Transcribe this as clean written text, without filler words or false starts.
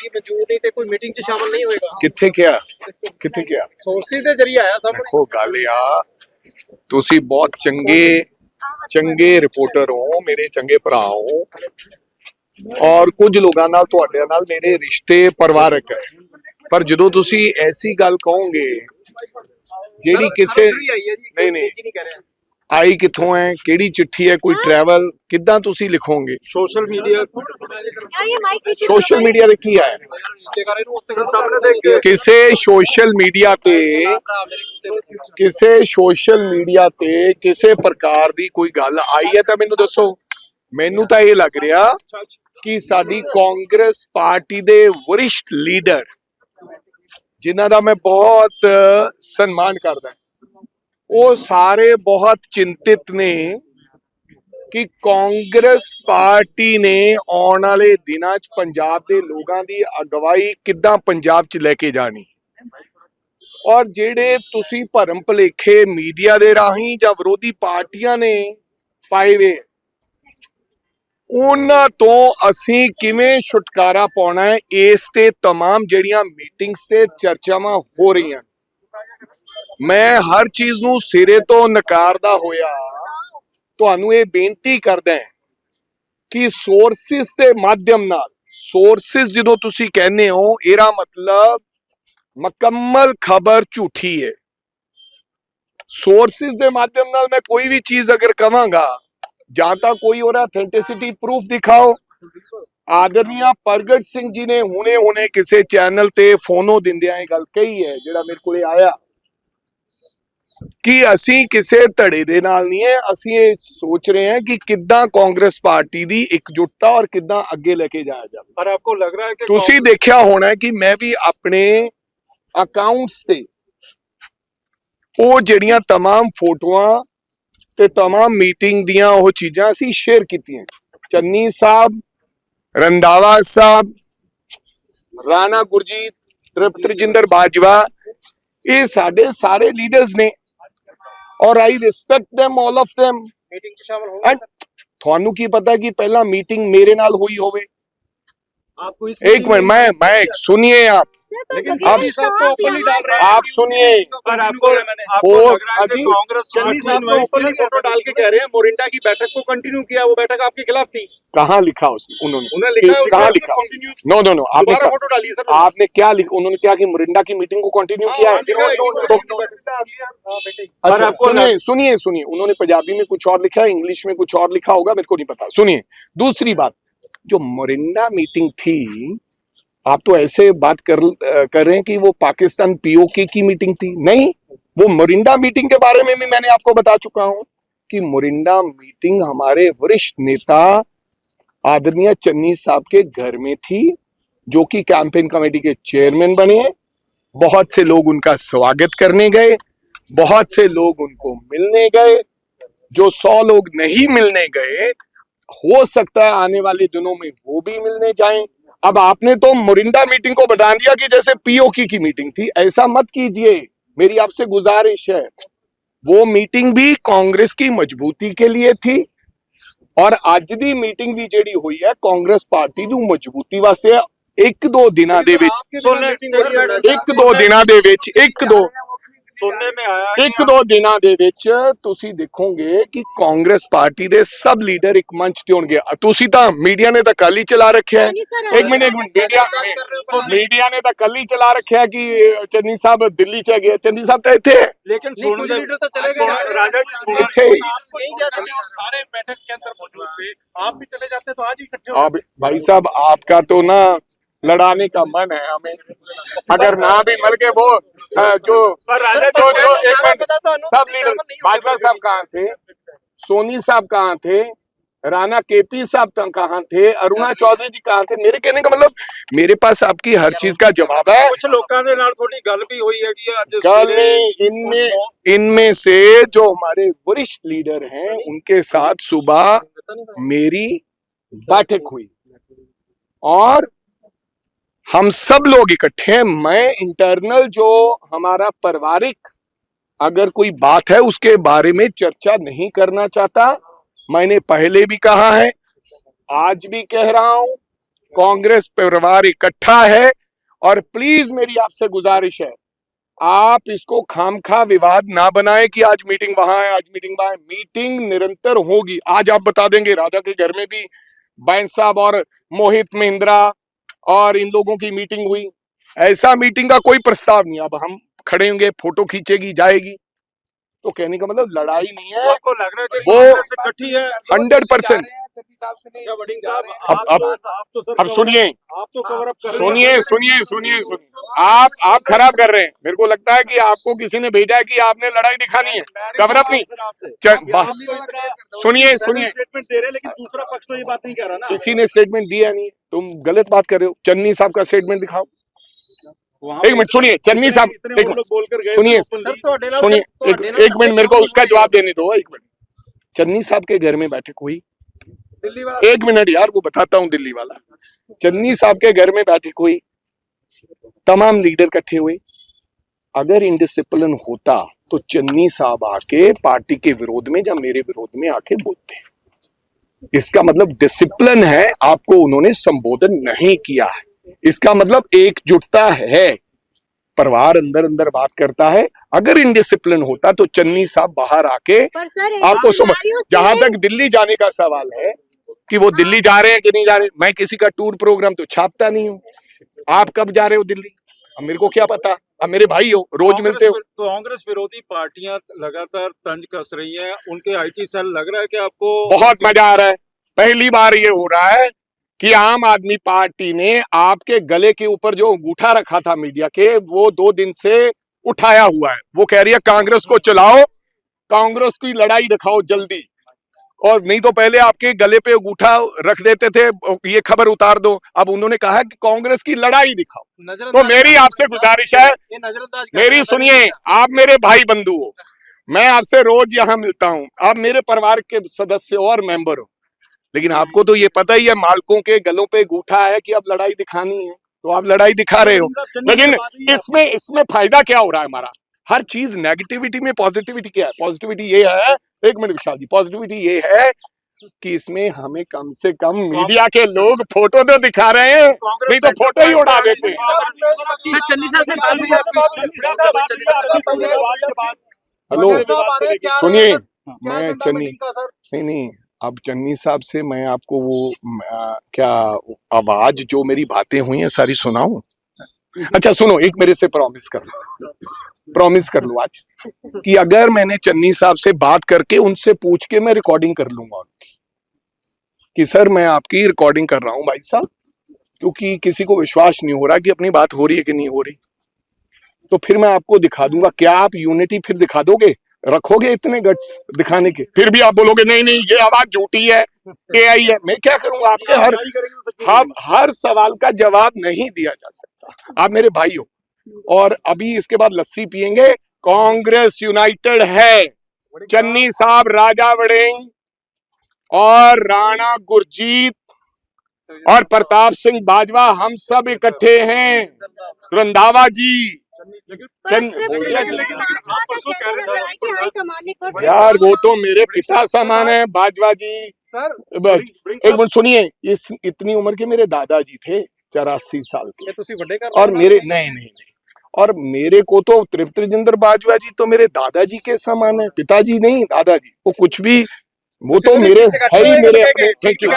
ਦੀ ਮਨਜ਼ੂਰ ਨਹੀਂ ਤੇ ਕੋਈ ਮੀਟਿੰਗ 'ਚ ਸ਼ਾਮਲ ਨਹੀਂ ਹੋਏਗਾ। ਕਿੱਥੇ ਕਿਹਾ ਸੋਰਸਿਸ ਦੇ ਜ਼ਰੀਏ ਆਇਆ ਸਭ। ਦੇਖੋ ਗੱਲ ਆ, ਤੁਸੀਂ ਬਹੁਤ ਚੰਗੇ ਰਿਪੋਰਟਰ ਹੋ, ਮੇਰੇ ਚੰਗੇ ਭਰਾ ਹੋ, ਔਰ ਕੁਝ ਲੋਕਾਂ ਨਾਲ ਤੁਹਾਡੇ ਨਾਲ ਮੇਰੇ ਰਿਸ਼ਤੇ ਪਰਿਵਾਰਕ ਹੈ, ਪਰ ਜਦੋਂ ਤੁਸੀਂ ਐਸੀ ਗੱਲ ਕਹੋਗੇ ਜਿਹੜੀ ਕਿਸੇ ਨਹੀਂ ਆਈ ਕਿੱਥੋਂ ਹੈ, ਕਿਹੜੀ ਚਿੱਠੀ ਹੈ, ਕੋਈ ਟਰੈਵਲ ਕਿੱਦਾਂ ਤੁਸੀਂ ਲਿਖੋਗੇ? ਸੋਸ਼ਲ ਮੀਡੀਆ ਤੇ ਕੀ ਹੈ? ਕਿਸੇ ਸੋਸ਼ਲ ਮੀਡੀਆ ਤੇ ਕਿਸੇ ਪ੍ਰਕਾਰ ਦੀ ਕੋਈ ਗੱਲ ਆਈ ਹੈ ਤਾਂ ਮੈਨੂੰ ਦੱਸੋ। ਮੈਨੂੰ ਤਾਂ ਇਹ ਲੱਗ ਰਿਹਾ ਕਿ ਸਾਡੀ ਕਾਂਗਰਸ ਪਾਰਟੀ ਦੇ ਵਰਿਸ਼ਟ ਲੀਡਰ, ਜਿਨ੍ਹਾਂ ਦਾ ਮੈਂ ਬਹੁਤ ਸਨਮਾਨ ਕਰਦਾ, ਉਹ ਸਾਰੇ ਬਹੁਤ ਚਿੰਤਿਤ ਨੇ ਕਿ ਕਾਂਗਰਸ ਪਾਰਟੀ ਨੇ ਆਉਣ ਵਾਲੇ ਦਿਨਾਂ 'ਚ ਪੰਜਾਬ ਦੇ ਲੋਕਾਂ ਦੀ ਅਗਵਾਈ ਕਿੱਦਾਂ ਪੰਜਾਬ 'ਚ ਲੈ ਕੇ ਜਾਣੀ, ਔਰ ਜਿਹੜੇ ਤੁਸੀਂ ਭਰਮ ਭੁਲੇਖੇ ਮੀਡੀਆ ਦੇ ਰਾਹੀਂ ਜਾਂ ਵਿਰੋਧੀ ਪਾਰਟੀਆਂ ਨੇ ਪਾਏ ਵੇ, ਉਹਨਾਂ ਤੋਂ ਅਸੀਂ ਕਿਵੇਂ ਛੁਟਕਾਰਾ ਪਾਉਣਾ ਹੈ, ਇਸ ਤੇ तमाम ਜਿਹੜੀਆਂ ਮੀਟਿੰਗਸ ਤੇ ਚਰਚਾਵਾਂ ਹੋ ਰਹੀਆਂ। ਮੈਂ ਹਰ ਚੀਜ਼ ਨੂੰ ਸਿਰੇ ਤੋਂ ਨਕਾਰਦਾ ਹੋਇਆ ਤੁਹਾਨੂੰ ਇਹ ਬੇਨਤੀ ਕਰਦਾ ਕਿ ਸੋਰਸਿਸ ਦੇ ਮਾਧਿਅਮ ਨਾਲ, ਸੋਰਸਿਸ ਜਦੋਂ ਤੁਸੀਂ ਕਹਿੰਦੇ ਹੋ ਇਹਦਾ ਮਤਲਬ ਮੁਕੰਮਲ ਖਬਰ ਝੂਠੀ ਹੈ। ਸੋਰਸਿਸ ਦੇ ਮਾਧਿਅਮ ਨਾਲ ਮੈਂ ਕੋਈ ਵੀ ਚੀਜ਼ ਅਗਰ ਕਵਾਂਗਾ, ਜਾਂ ਤਾਂ ਕੋਈ ਉਹਦਾ ਅਥੈਂਟਿਸਿਟੀ ਪ੍ਰੂਫ ਦਿਖਾਓ। ਆਦਰਨੀय ਪ੍ਰਗਟ ਸਿੰਘ ਜੀ ਨੇ ਹੁਣੇ ਕਿਸੇ ਚੈਨਲ ਤੇ ਫੋਨੋ ਦਿੰਦਿਆਂ ਇਹ ਗੱਲ ਕਹੀ ਹੈ, ਜਿਹੜਾ ਮੇਰੇ ਕੋਲੇ ਆਇਆ, ਕਿ ਅਸੀਂ ਕਿਸੇ ਧੜੇ ਦੇ ਨਾਲ ਨਹੀਂ ਹੈ, ਅਸੀਂ ਇਹ ਸੋਚ ਰਹੇ ਹਾਂ ਕਿ ਕਿੱਦਾਂ ਕਾਂਗਰਸ ਪਾਰਟੀ ਦੀ ਇਕਜੁੱਟਤਾ ਔਰ ਕਿੱਦਾਂ ਅੱਗੇ ਲੈ ਕੇ ਜਾਇਆ ਜਾਵੇ। ਪਰ ਆਪਕੋ ਲੱਗ ਰਿਹਾ ਹੈ ਕਿ ਤੁਸੀਂ ਦੇਖਿਆ ਹੋਣਾ ਕਿ ਮੈਂ ਵੀ ਆਪਣੇ ਅਕਾਊਂਟਸ ਤੇ ਉਹ ਜਿਹੜੀਆਂ तमाम ਫੋਟੋਆਂ ਤੇ तमाम ਮੀਟਿੰਗ ਦੀਆਂ ਉਹ ਚੀਜ਼ਾਂ ਅਸੀਂ ਸ਼ੇਅਰ ਕੀਤੀਆਂ। ਚੰਨੀ ਸਾਹਿਬ, ਰੰਧਾਵਾ ਸਾਹਿਬ, ਰਾਣਾ ਗੁਰਜੀਤ, ਤ੍ਰਿਪਤਜਿੰਦਰ ਬਾਜਵਾ, ਇਹ ਸਾਡੇ ਸਾਰੇ ਲੀਡਰਸ ਨੇ, ਔਰ I respect them, all of them। Meeting 'ਚ ਸ਼ਾਮਲ ਹੋਣਗੇ। ਤੁਹਾਨੂੰ ਕੀ ਪਤਾ ਕਿ ਪਹਿਲਾਂ मीटिंग मेरे नाल हुई होवे? आपको इस एक मिनट, मैं सुनिए आप सुनिए। पर आपको लग रहा है कि कांग्रेस चन्नी साहब को ऊपरली फोटो डाल के कह रहे हैं मोरिंडा की बैठक को कंटिन्यू किया, वो बैठक आपके खिलाफ थी। कहाँ लिखा उन्होंने लिखा है, कहाँ लिखा? नो आपने फोटो डाली सर। आपने क्या लिखा? उन्होंने क्या कि मोरिंडा की मीटिंग को कंटिन्यू किया है। अच्छा सुनिए, उन्होंने पंजाबी में कुछ और लिखा है, इंग्लिश में कुछ और लिखा होगा, मेरे को नहीं पता। सुनिए, दूसरी बात, जो मोरिंडा मीटिंग थी, आप तो ऐसे बात कर रहे हैं कि वो पाकिस्तान पीओके की मीटिंग थी। नहीं, वो मोरिंडा मीटिंग के बारे में भी मैंने आपको बता चुका हूं कि मोरिंडा मीटिंग हमारे वरिष्ठ नेता आदरणीय चन्नी साहब के घर में थी, जो कि कैंपेन कमेटी के चेयरमैन बने। बहुत से लोग उनका स्वागत करने गए, बहुत से लोग उनको मिलने गए। जो 100 लोग नहीं मिलने गए, हो सकता है आने वाले दिनों में वो भी मिलने जाएं। अब आपने तो मोरिंडा मीटिंग को बता दिया कि जैसे पीओके की मीटिंग थी। ऐसा मत कीजिए, मेरी आपसे गुजारिश है। वो मीटिंग भी कांग्रेस की मजबूती के लिए थी, और ਅੱਜ ਦੀ ਮੀਟਿੰਗ ਵੀ ਜਿਹੜੀ ਹੋਈ ਹੈ ਕਾਂਗਰਸ ਪਾਰਟੀ ਨੂੰ ਮਜ਼ਬੂਤੀ ਵਾਸਤੇ। ਇੱਕ ਦੋ ਦਿਨਾਂ ਦੇ ਵਿੱਚ ਇੱਕ ਦੋ ਦਿਨਾਂ ਦੇ ਵਿੱਚ ਤੁਸੀਂ ਦੇਖੋਗੇ ਕਿ ਕਾਂਗਰਸ ਪਾਰਟੀ ਦੇ ਸਭ ਲੀਡਰ ਇੱਕ ਮੰਚ ਤੇ ਹੋਣਗੇ। ਤੁਸੀਂ ਤਾਂ ਮੀਡੀਆ ਨੇ ਤਾਂ ਕੱਲ ਹੀ ਚਲਾ ਰੱਖਿਆ ਹੈ। ਇੱਕ ਮਿੰਟ ਮੀਡੀਆ ਨੇ ਤਾਂ ਕੱਲ ਹੀ ਚਲਾ ਰੱਖਿਆ ਕਿ ਚੰਨੀ ਸਾਹਿਬ ਦਿੱਲੀ ਚ ਗਏ। ਚੰਨੀ ਸਾਹਿਬ ਤਾਂ ਇੱਥੇ ਹੈ, लेकिन कुछ लीडर तो चले गए राजा जी। ਇੱਥੇ सारे बैठक के अंदर मौजूद थे, आप भी चले जाते तो आज ही इकट्ठे हो। आप भाई साहब, आपका तो ना लड़ाने का मन है हमें, अगर ना भी मिल के वो जो एक मिनट, सब लीडर, बाजवा साहब कहाँ थे, सोनी साहब कहाँ थे, राणा केपी साहब कहाँ थे, अरुणा चौधरी जी कहाँ थे? मेरे कहने का मतलब, मेरे पास आपकी हर चीज का जवाब है। कुछ लोगों के नाल थोड़ी गल भी हुई है कि आज गल नहीं, इनमें से जो हमारे वरिष्ठ लीडर हैं उनके साथ सुबह मेरी बैठक हुई, और हम सब लोग इकट्ठे हैं। मैं इंटरनल जो हमारा पारिवारिक अगर कोई बात है उसके बारे में चर्चा नहीं करना चाहता। मैंने पहले भी कहा है, आज भी कह रहा हूं कांग्रेस परिवार इकट्ठा है और प्लीज मेरी आपसे गुजारिश है, आप इसको खामखा विवाद ना बनाए कि आज मीटिंग वहां है, आज मीटिंग वहां है। मीटिंग निरंतर होगी। आज आप बता देंगे राजा के घर में भी बैंस साहब और मोहित महिंद्रा और इन लोगों की मीटिंग हुई। ऐसा मीटिंग का कोई प्रस्ताव नहीं। अब हम खड़े होंगे, फोटो खींचेगी जाएगी, तो कहने का मतलब लड़ाई नहीं है। आपको लग रहा है कि वो कांग्रेस इकट्ठी है? 100%। अच्छा वडिंग साहब, अब आप तो सर अब सुनिए, आप तो कवर अप कर रहे सुनिए हैं। सुनिए सुनिए सुनिए, आप खराब कर रहे हैं। मेरे को लगता है कि आपको किसी ने भेजा है कि आपने लड़ाई दिखानी है, कवर अप नहीं। सुनिए सुनिए, स्टेटमेंट दे रहे हैं लेकिन दूसरा पक्ष तो ये बात नहीं कह रहा ना। किसी ने स्टेटमेंट दिया नहीं, तुम गलत बात कर रहे हो। चन्नी साहब का स्टेटमेंट दिखाओ। एक मिनट सुनिए, चन्नी साहब इतने वो लोग बोलकर गए सुनिए openly। सुनिए, एक मिनट मेरे को उसका जवाब देने दो। एक मिनट, चन्नी साहब के घर में बैठक हुई, एक मिनट यार, वो बताता हूँ। दिल्ली वाला, चन्नी साहब के घर में बैठक हुई, तमाम लीडर इकट्ठे हुए। अगर इंडिसिप्लिन होता तो चन्नी साहब आके पार्टी के विरोध में या मेरे विरोध में आके बोलते। इसका मतलब डिसिप्लिन है, आपको उन्होंने संबोधन नहीं किया है। इसका मतलब एकजुटता है, परिवार अंदर अंदर बात करता है। अगर इनडिसिप्लिन होता तो चन्नी साहब बाहर आके आपको समझ। जहां तक दिल्ली जाने का सवाल है कि वो दिल्ली जा रहे हैं कि नहीं जा रहे, मैं किसी का टूर प्रोग्राम तो छापता नहीं हूँ। आप कब जा रहे हो दिल्ली, अब मेरे को क्या पता। अब मेरे भाई हो, रोज मिलते हो। कांग्रेस विरोधी पार्टियां लगातार तंज कस रही हैं, उनके आईटी सेल लग रहा है कि आपको बहुत मजा आ रहा है। पहली बार ये हो रहा है कि आम आदमी पार्टी ने आपके गले के ऊपर जो अंगूठा रखा था मीडिया के, वो 2 दिन से उठाया हुआ है। वो कह रही है कांग्रेस को चलाओ, कांग्रेस की लड़ाई दिखाओ जल्दी, और नहीं तो पहले आपके गले पे अंगूठा रख देते थे, ये खबर उतार दो। अब उन्होंने कहा कि कांग्रेस की लड़ाई दिखाओ। तो मेरी आपसे गुजारिश है, मेरी सुनिए, आप मेरे भाई बंधु हो, मैं आपसे रोज यहाँ मिलता हूँ, आप मेरे परिवार के सदस्य हो और मेंबर हो, लेकिन आपको तो ये पता ही है मालकों के गलों पे अंगूठा है कि अब लड़ाई दिखानी है, तो आप लड़ाई दिखा रहे हो। लेकिन इसमें फायदा क्या हो रहा है हमारा? हर चीज नेगेटिविटी में पॉजिटिविटी क्या है? पॉजिटिविटी ये है, एक मिनट विशाल जी, पॉजिटिविटी ये है कि इसमें हमें कम से कम मीडिया के लोग फोटो तो दिखा रहे हैं, नहीं तो फोटो ही उड़ा देते हैं। चन्नी साहब से बात हुई हेलो सुनिए, मैं चन्नी नहीं, अब चन्नी साहब से मैं आपको वो क्या आवाज जो मेरी बातें हुई हैं सारी सुनाऊं? अच्छा सुनो, एक मेरे से प्रॉमिस कर लो आज कि अगर मैंने चन्नी साहब से बात करके उनसे पूछ के मैं रिकॉर्डिंग कर लूंगा उनकी, कि सर मैं आपकी रिकॉर्डिंग कर रहा हूं भाई साहब, क्योंकि किसी को विश्वास नहीं हो रहा कि अपनी बात हो रही है कि नहीं हो रही, तो फिर मैं आपको दिखा दूंगा। क्या आप यूनिटी फिर दिखा दोगे? रखोगे इतने गट्स दिखाने के? फिर भी आप बोलोगे नहीं नहीं ये आवाज झूठी है, एआई है। मैं क्या करूंगा? आपके हर सवाल का जवाब नहीं दिया जा सकता। आप मेरे भाई हो, और अभी इसके बाद लस्सी पियेंगे। कांग्रेस यूनाइटेड है। चन्नी साहब, राजा वड़िंग और राणा गुरजीत और प्रताप सिंह बाजवा, हम सब इकट्ठे हैं। रंधावा जी, यार वो तो मेरे पिता समान है बाजवा जी। सर एक मिनट सुनिए, इतनी उम्र के मेरे दादाजी थे, 84 साल के, और मेरे नहीं, और मेरे को तो तृप्त राजेंद्र बाजवा जी तो मेरे दादाजी के समान है, पिताजी नहीं दादाजी। वो कुछ भी, वो तो मेरे है ही मेरे। Thank you.